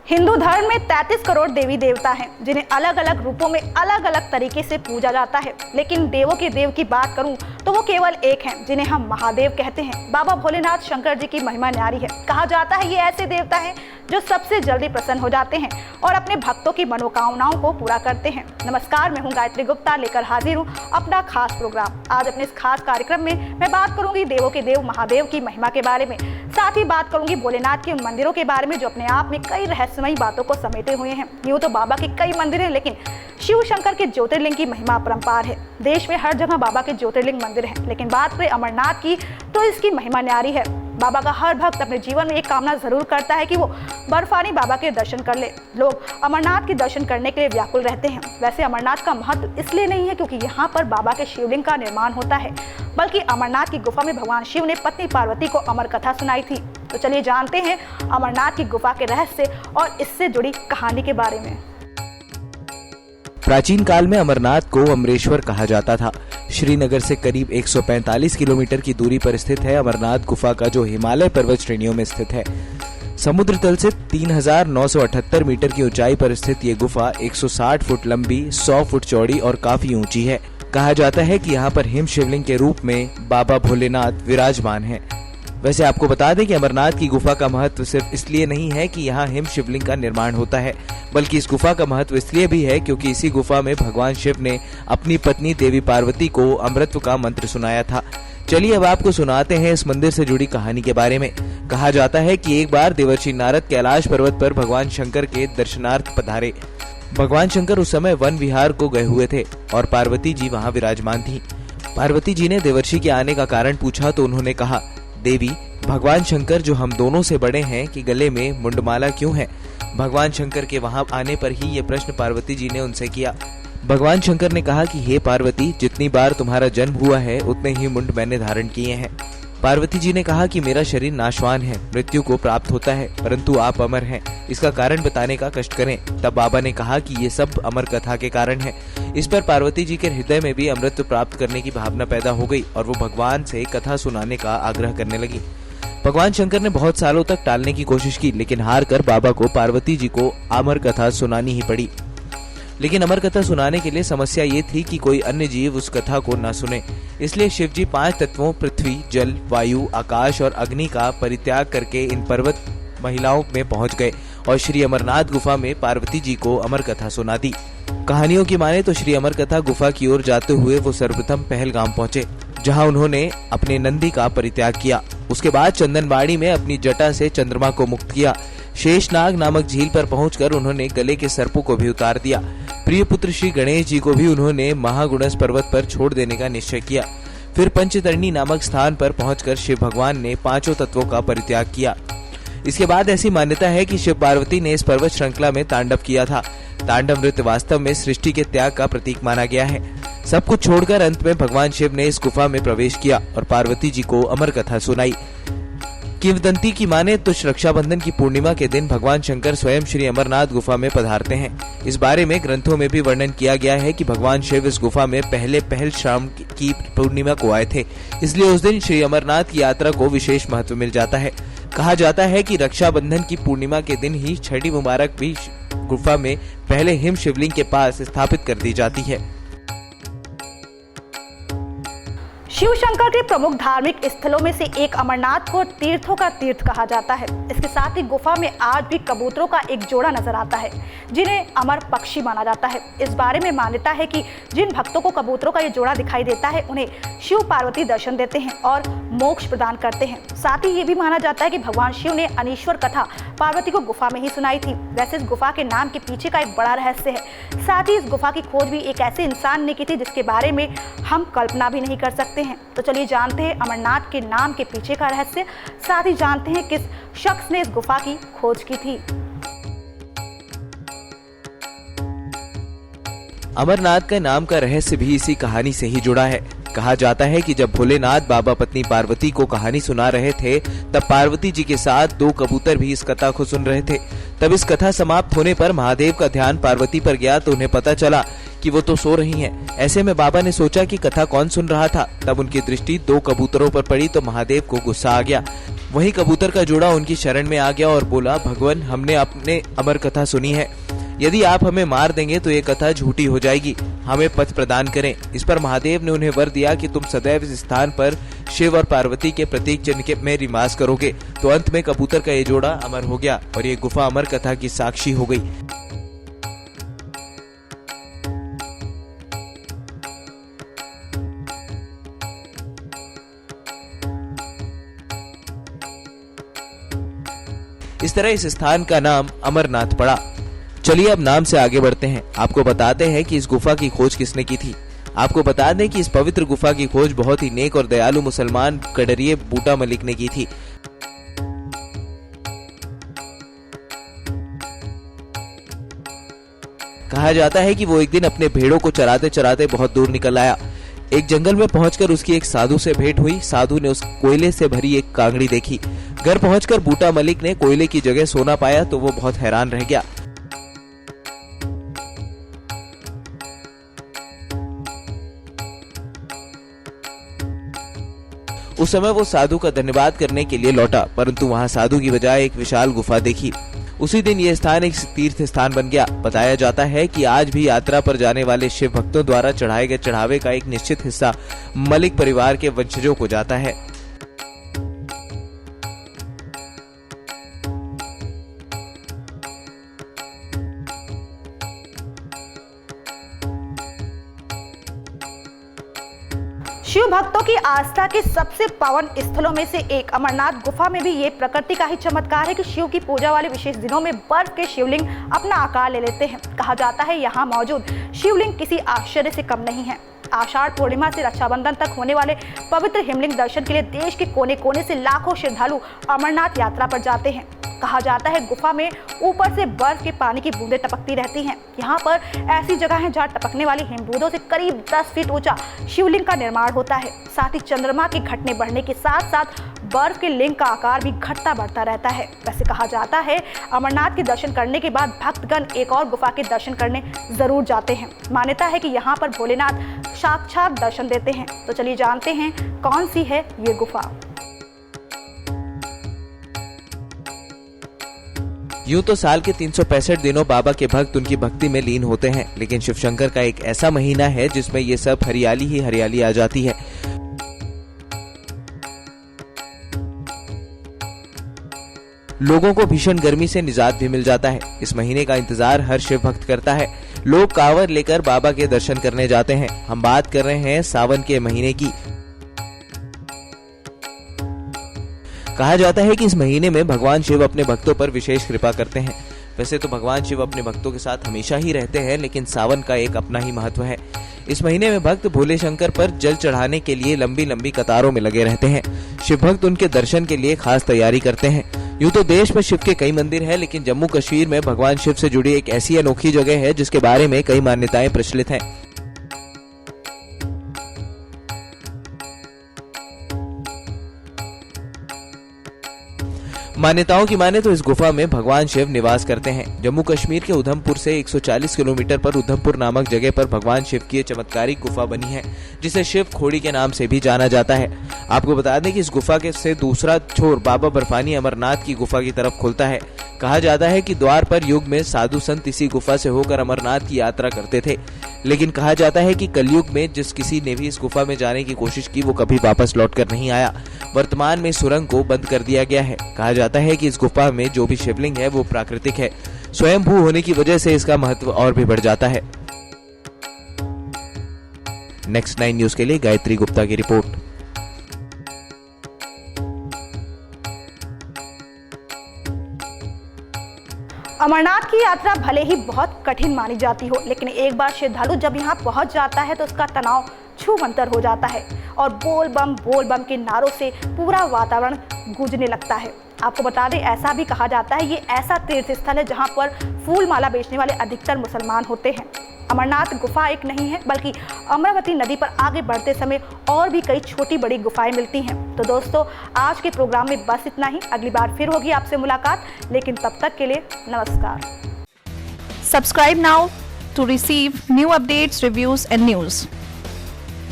हिंदू धर्म में 33 करोड़ देवी देवता हैं, जिन्हें अलग अलग रूपों में अलग अलग तरीके से पूजा जाता है। लेकिन देवों के देव की बात करूं तो वो केवल एक हैं, जिन्हें हम महादेव कहते हैं। बाबा भोलेनाथ शंकर जी की महिमा न्यारी है। कहा जाता है ये ऐसे देवता हैं जो सबसे जल्दी प्रसन्न हो जाते हैं और अपने भक्तों की मनोकामनाओं को पूरा करते हैं। नमस्कार, मैं हूँ गायत्री गुप्ता, लेकर हाजिर हूँ अपना खास प्रोग्राम। आज अपने इस खास कार्यक्रम में मैं बात करूंगी देवों के देव महादेव की महिमा के बारे में। साथ ही बात करूंगी भोलेनाथ के मंदिरों के बारे में, जो अपने आप में कई रहस्यमयी बातों को समेटे हुए हैं। यूँ तो बाबा के कई मंदिर हैं, लेकिन शिव शंकर के ज्योतिर्लिंग की महिमा अपरंपार है। देश में हर जगह बाबा के ज्योतिर्लिंग मंदिर हैं, लेकिन बात करें अमरनाथ की तो इसकी महिमा न्यारी है। बाबा का हर भक्त अपने जीवन में एक कामना जरूर करता है कि वो बर्फानी बाबा के दर्शन कर ले। लोग अमरनाथ के दर्शन करने के लिए व्याकुल रहते हैं। वैसे अमरनाथ का महत्व इसलिए नहीं है क्योंकि यहाँ पर बाबा के शिवलिंग का निर्माण होता है, बल्कि अमरनाथ की गुफा में भगवान शिव ने पत्नी पार्वती को अमर कथा सुनाई थी। तो चलिए जानते हैं अमरनाथ की गुफा के रहस्य और इससे जुड़ी कहानी के बारे में। प्राचीन काल में अमरनाथ को अमरेश्वर कहा जाता था। श्रीनगर से करीब 145 किलोमीटर की दूरी पर स्थित है अमरनाथ गुफा का, जो हिमालय पर्वत श्रेणियों में स्थित है। समुद्र तल से 3978 मीटर की ऊंचाई पर स्थित ये गुफा 160 फुट लंबी, 100 फुट चौड़ी और काफी ऊंची है। कहा जाता है कि यहाँ पर हिम शिवलिंग के रूप में बाबा भोलेनाथ विराजमान हैं। वैसे आपको बता दें कि अमरनाथ की गुफा का महत्व सिर्फ इसलिए नहीं है कि यहाँ हिम शिवलिंग का निर्माण होता है, बल्कि इस गुफा का महत्व इसलिए भी है क्योंकि इसी गुफा में भगवान शिव ने अपनी पत्नी देवी पार्वती को अमृत का मंत्र सुनाया था। चलिए अब आपको सुनाते हैं इस मंदिर से जुड़ी कहानी के बारे में। कहा जाता है कि एक बार देवर्षि नारद कैलाश पर्वत पर भगवान शंकर के दर्शनार्थ पधारे। भगवान शंकर उस समय वन विहार को गए हुए थे और पार्वती जी वहाँ विराजमान थी। पार्वती जी ने देवर्षि के आने का कारण पूछा तो उन्होंने कहा, देवी, भगवान शंकर जो हम दोनों से बड़े हैं कि गले में मुंडमाला क्यों है? भगवान शंकर के वहां आने पर ही ये प्रश्न पार्वती जी ने उनसे किया। भगवान शंकर ने कहा कि हे पार्वती, जितनी बार तुम्हारा जन्म हुआ है उतने ही मुंड मैंने धारण किए हैं। पार्वती जी ने कहा कि मेरा शरीर नाशवान है, मृत्यु को प्राप्त होता है, परंतु आप अमर हैं, इसका कारण बताने का कष्ट करें। तब बाबा ने कहा कि ये सब अमर कथा के कारण है। इस पर पार्वती जी के हृदय में भी अमृत प्राप्त करने की भावना पैदा हो गई और वो भगवान से कथा सुनाने का आग्रह करने लगी। भगवान शंकर ने बहुत सालों तक टालने की कोशिश की, लेकिन हार कर बाबा को पार्वती जी को अमर कथा सुनानी ही पड़ी। लेकिन अमर कथा सुनाने के लिए समस्या ये थी कि कोई अन्य जीव उस कथा को न सुने। इसलिए शिव जी 5 तत्वों पृथ्वी, जल, वायु, आकाश और अग्नि का परित्याग करके इन पर्वत महिलाओं में पहुंच गए और श्री अमरनाथ गुफा में पार्वती जी को अमर कथा सुना दी। कहानियों की माने तो श्री अमर कथा गुफा की ओर जाते हुए वो सर्वप्रथम पहलगाम पहुंचे, जहां उन्होंने अपने नंदी का परित्याग किया। उसके बाद चंदनबाड़ी में अपनी जटा से चंद्रमा को मुक्त किया। शेषनाग नामक झील पर पहुंचकर उन्होंने गले के सर्पों को भी उतार दिया। प्रिय पुत्र श्री गणेश जी को भी उन्होंने महागुणस पर्वत पर छोड़ देने का निश्चय किया। फिर पंचतरणी नामक स्थान पर पहुंचकर शिव भगवान ने 5 तत्वों का परित्याग किया। इसके बाद ऐसी मान्यता है कि शिव पार्वती ने इस पर्वत श्रृंखला में तांडव किया था। तांडव नृत्य वास्तव में सृष्टि के त्याग का प्रतीक माना गया है। सब कुछ छोड़कर अंत में भगवान शिव ने इस गुफा में प्रवेश किया और पार्वती जी को अमर कथा सुनाई। किंवदंती की माने तो रक्षाबंधन की पूर्णिमा के दिन भगवान शंकर स्वयं श्री अमरनाथ गुफा में पधारते हैं। इस बारे में ग्रंथों में भी वर्णन किया गया है कि भगवान शिव इस गुफा में पहल शाम की पूर्णिमा को आए थे, इसलिए उस दिन श्री अमरनाथ की यात्रा को विशेष महत्व मिल जाता है। कहा जाता है कि रक्षाबंधन की पूर्णिमा के दिन ही छड़ी मुबारक भी गुफा में पहले हिम शिवलिंग के पास स्थापित कर दी जाती है। शिव शंकर के प्रमुख धार्मिक स्थलों में से एक अमरनाथ को तीर्थों का तीर्थ कहा जाता है। इसके साथ ही गुफा में आज भी कबूतरों का एक जोड़ा नजर आता है, जिन्हें अमर पक्षी माना जाता है। इस बारे में मान्यता है कि जिन भक्तों को कबूतरों का ये जोड़ा दिखाई देता है, उन्हें शिव पार्वती दर्शन देते हैं और मोक्ष प्रदान करते हैं। साथ ही ये भी माना जाता है कि भगवान शिव ने अनीश्वर कथा पार्वती को गुफा में ही सुनाई थी। वैसे इस गुफा के नाम के पीछे का एक बड़ा रहस्य है। साथ ही इस गुफा की खोज भी एक ऐसे इंसान ने की थी जिसके बारे में हम कल्पना भी नहीं कर सकते हैं। तो चलिए जानते हैं अमरनाथ के नाम के पीछे का रहस्य, साथ ही जानते हैं किस शख्स ने इस गुफा की खोज की थी। अमरनाथ का नाम का रहस्य भी इसी कहानी से ही जुड़ा है। कहा जाता है कि जब भोलेनाथ बाबा पत्नी पार्वती को कहानी सुना रहे थे, तब पार्वती जी के साथ 2 कबूतर भी इस कथा को सुन रहे थे। तब इस कथा समाप्त होने पर महादेव का ध्यान पार्वती पर गया तो उन्हें पता चला कि वो तो सो रही हैं। ऐसे में बाबा ने सोचा कि कथा कौन सुन रहा था। तब उनकी दृष्टि 2 कबूतरों पर पड़ी तो महादेव को गुस्सा आ गया। वहीं कबूतर का जोड़ा उनकी शरण में आ गया और बोला, भगवान, हमने अपने अमर कथा सुनी है, यदि आप हमें मार देंगे तो ये कथा झूठी हो जाएगी, हमें पथ प्रदान करें। इस पर महादेव ने उन्हें वर दिया कि तुम सदैव इस स्थान पर शिव और पार्वती के प्रतीक चिन्ह में निवास करोगे। तो अंत में कबूतर का ये जोड़ा अमर हो गया और ये गुफा अमर कथा की साक्षी हो गई। इस तरह इस स्थान का नाम अमरनाथ पड़ा। चलिए अब नाम से आगे बढ़ते हैं। आपको बताते हैं कि इस गुफा की खोज किसने की थी। आपको बता दें कि इस पवित्र गुफा की खोज बहुत ही नेक और दयालु मुसलमान कड़रिए बूटा मलिक ने की थी। कहा जाता है कि वो एक दिन अपने भेड़ों को चराते चराते बहुत दूर निकल आया। एक जंगल में पहुंचकर उसकी एक साधु से भेंट हुई। साधु ने उस कोयले से भरी एक कांगड़ी देखी। घर पहुंचकर बूटा मलिक ने कोयले की जगह सोना पाया तो वो बहुत हैरान रह गया। उस समय वो साधु का धन्यवाद करने के लिए लौटा, परंतु वहां साधु की बजाय एक विशाल गुफा देखी। उसी दिन ये स्थान एक तीर्थ स्थान बन गया। बताया जाता है कि आज भी यात्रा पर जाने वाले शिव भक्तों द्वारा चढ़ाए गए चढ़ावे का एक निश्चित हिस्सा मलिक परिवार के वंशजों को जाता है। शिव भक्तों की आस्था के सबसे पावन स्थलों में से एक अमरनाथ गुफा में भी ये प्रकृति का ही चमत्कार है कि शिव की पूजा वाले विशेष दिनों में बर्फ के शिवलिंग अपना आकार ले लेते हैं। कहा जाता है यहाँ मौजूद शिवलिंग किसी आश्चर्य से कम नहीं है। आषाढ़ पूर्णिमा से रक्षाबंधन तक होने वाले पवित्र हिमलिंग दर्शन के लिए देश के कोने कोने से लाखों श्रद्धालु अमरनाथ यात्रा पर जाते हैं। कहा जाता है गुफा में ऊपर से बर्फ के पानी की बूंदें टपकती रहती हैं। यहाँ पर ऐसी जगह है जहाँ टपकने वाली हिमबूंदों से करीब 10 फीट ऊंचा शिवलिंग का निर्माण होता है। साथ ही चंद्रमा के घटने बढ़ने के साथ साथ बर्फ के लिंग का आकार भी घटता बढ़ता रहता है। वैसे कहा जाता है अमरनाथ के दर्शन करने के बाद भक्तगण एक और गुफा के दर्शन करने जरूर जाते हैं। मान्यता है कि यहाँ पर भोलेनाथ साक्षात दर्शन देते हैं। तो चलिए जानते हैं कौन सी है ये गुफा। यूं तो साल के 365 दिनों बाबा के भक्त उनकी भक्ति में लीन होते हैं, लेकिन शिव शंकर का एक ऐसा महीना है जिसमें ये सब हरियाली ही हरियाली आ जाती है। लोगों को भीषण गर्मी से निजात भी मिल जाता है। इस महीने का इंतजार हर शिव भक्त करता है। लोग कांवर लेकर बाबा के दर्शन करने जाते हैं। हम बात कर रहे हैं सावन के महीने की। कहा जाता है कि इस महीने में भगवान शिव अपने भक्तों पर विशेष कृपा करते हैं। वैसे तो भगवान शिव अपने भक्तों के साथ हमेशा ही रहते हैं, लेकिन सावन का एक अपना ही महत्व है। इस महीने में भक्त भोले शंकर पर जल चढ़ाने के लिए लंबी लंबी कतारों में लगे रहते हैं। शिव भक्त उनके दर्शन के लिए खास तैयारी करते हैं। यूं तो देश में शिव के कई मंदिर हैं, लेकिन जम्मू कश्मीर में भगवान शिव से जुड़ी एक ऐसी अनोखी जगह है जिसके बारे में कई मान्यताएं प्रचलित हैं। मान्यताओं की माने तो इस गुफा में भगवान शिव निवास करते हैं। जम्मू कश्मीर के उधमपुर से 140 किलोमीटर पर उधमपुर नामक जगह पर भगवान शिव की चमत्कारिक गुफा बनी है, जिसे शिव खोड़ी के नाम से भी जाना जाता है। आपको बता दें कि इस गुफा के से दूसरा छोर बाबा बर्फानी अमरनाथ की गुफा की तरफ खुलता है। कहा जाता है कि द्वार पर युग में साधु संत इसी गुफा से होकर अमरनाथ की यात्रा करते थे, लेकिन कहा जाता है कि कलयुग में जिस किसी ने भी इस गुफा में जाने की कोशिश की वो कभी वापस लौटकर नहीं आया। वर्तमान में सुरंग को बंद कर दिया गया है। कहा जाता है कि इस गुफा में जो भी शिवलिंग है वो प्राकृतिक है। स्वयंभू होने की वजह से इसका महत्व और भी बढ़ जाता है। नेक्स्ट 9 न्यूज के लिए गायत्री गुप्ता की रिपोर्ट। अमरनाथ की यात्रा भले ही बहुत कठिन मानी जाती हो, लेकिन एक बार श्रद्धालु जब यहाँ पहुँच जाता है तो उसका तनाव छूमंतर हो जाता है और बोल बम के नारों से पूरा वातावरण गूंजने लगता है। आपको बता दें, ऐसा भी कहा जाता है ये ऐसा तीर्थ स्थल है जहाँ पर फूल माला बेचने वाले अधिकतर मुसलमान होते हैं। अमरनाथ गुफा एक नहीं है, बल्कि अमरावती नदी पर आगे बढ़ते समय और भी कई छोटी बड़ी गुफाएं मिलती हैं। तो दोस्तों, आज के प्रोग्राम में बस इतना ही। अगली बार फिर होगी आपसे मुलाकात, लेकिन तब तक के लिए नमस्कार। Subscribe now to receive new updates, reviews and news.